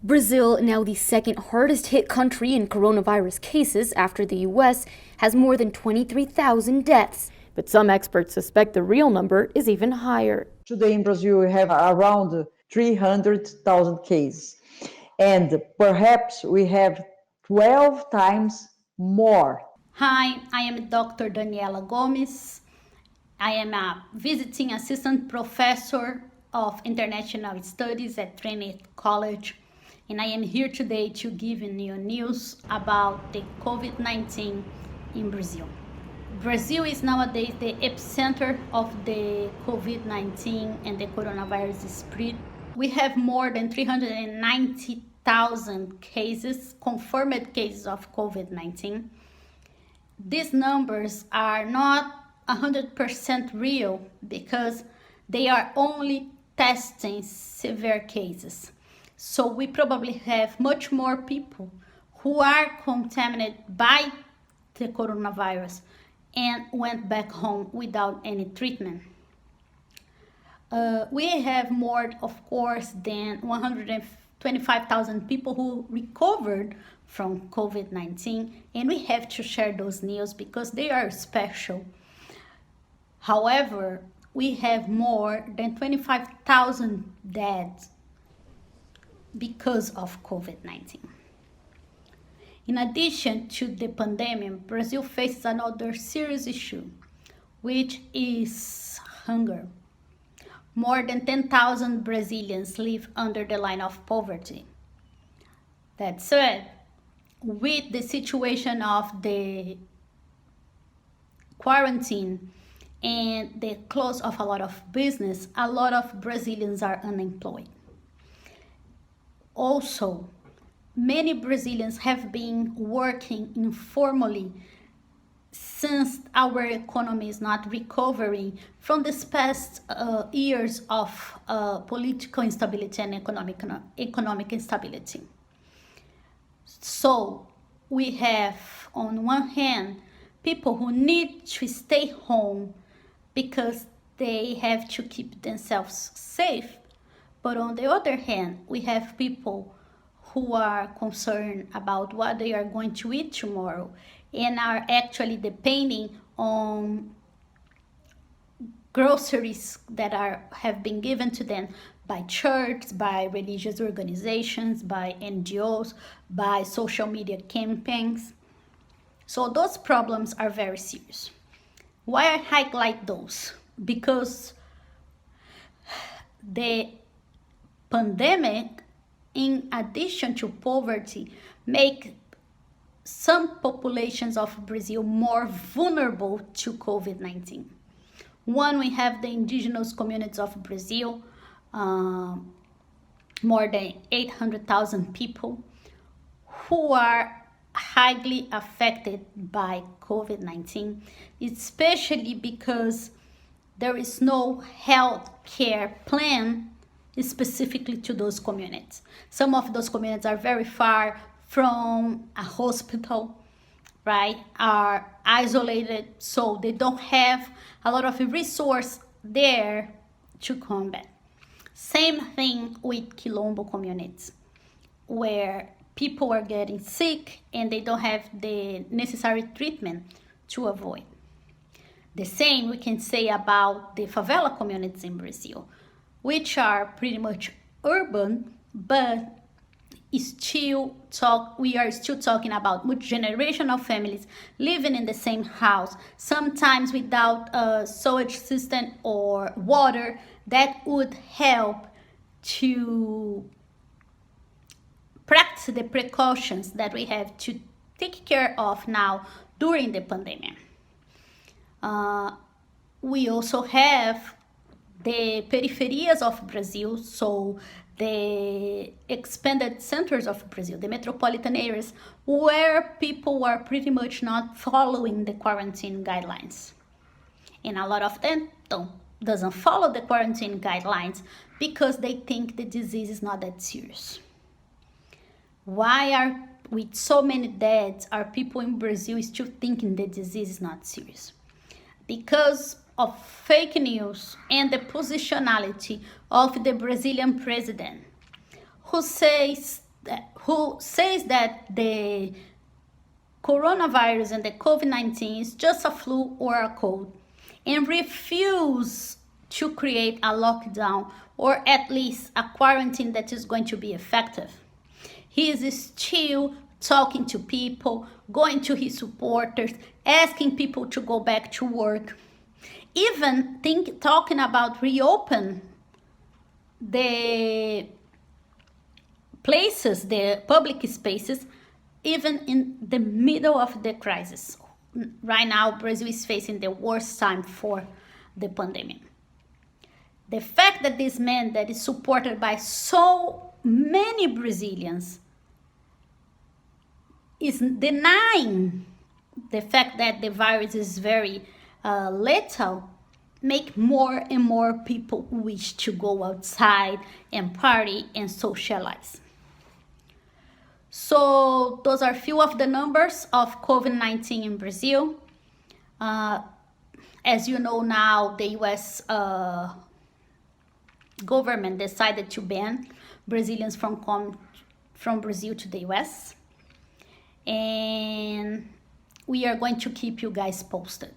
Brazil, now the second hardest hit country in coronavirus cases after the U.S., has more than 23,000 deaths. But some experts suspect the real number is even higher. Today in Brazil, we have around 300,000 cases. And perhaps we have 12 times more. Hi, I am Dr. Daniela Gomez. I am a visiting assistant professor of international studies at Trinity College, and I am here today to give you news about the COVID-19 in Brazil. Brazil is nowadays the epicenter of the COVID-19 and the coronavirus spread. We have more than 390,000 cases, confirmed cases of COVID-19. These numbers are not 100% real because they are only testing severe cases. So we probably have much more people who are contaminated by the coronavirus and went back home without any treatment. We have more, of course, than 125,000 people who recovered from COVID-19, and we have to share those news because they are special. However, we have more than 25,000 deaths because of COVID-19. In addition to the pandemic, Brazil faces another serious issue, which is hunger. More than 10,000 Brazilians live under the line of poverty. That said, with the situation of the quarantine and the close of a lot of business, a lot of Brazilians are unemployed. Also, many Brazilians have been working informally since our economy is not recovering from these past years of political instability and economic instability. So we have, on one hand, people who need to stay home because they have to keep themselves safe. But on the other hand, we have people who are concerned about what they are going to eat tomorrow and are actually depending on groceries that have been given to them by churches, by religious organizations, by NGOs, by social media campaigns. So those problems are very serious. Why I highlight those? Because the pandemic, in addition to poverty, make some populations of Brazil more vulnerable to COVID-19. One, we have the indigenous communities of Brazil, more than 800,000 people who are highly affected by COVID-19, especially because there is no health care plan specifically to those communities. Some of those communities are very far from a hospital, right? Are isolated, so they don't have a lot of resource there to combat. Same thing with Quilombo communities, where people are getting sick and they don't have the necessary treatment to avoid. The same we can say about the favela communities in Brazil, which are pretty much urban, but we are still talking about multi-generational families living in the same house, sometimes without a sewage system or water that would help to practice the precautions that we have to take care of now during the pandemic. We also have the peripheries of Brazil, so the expanded centers of Brazil, the metropolitan areas, where people are pretty much not following the quarantine guidelines. And a lot of them doesn't follow the quarantine guidelines because they think the disease is not that serious. Why are, with so many deaths, are people in Brazil still thinking the disease is not serious? Because of fake news and the positionality of the Brazilian president, who says who says that the coronavirus and the COVID-19 is just a flu or a cold, and refuse to create a lockdown or at least a quarantine that is going to be effective. He is still talking to people, going to his supporters, asking people to go back to work, even talking about reopen the places, the public spaces, even in the middle of the crisis. Right now, Brazil is facing the worst time for the pandemic. The fact that this man that is supported by so many Brazilians is denying the fact that the virus is very lethal, make more and more people wish to go outside and party and socialize. So those are a few of the numbers of COVID-19 in Brazil. As you know now, the US government decided to ban Brazilians from Brazil to the US. And we are going to keep you guys posted.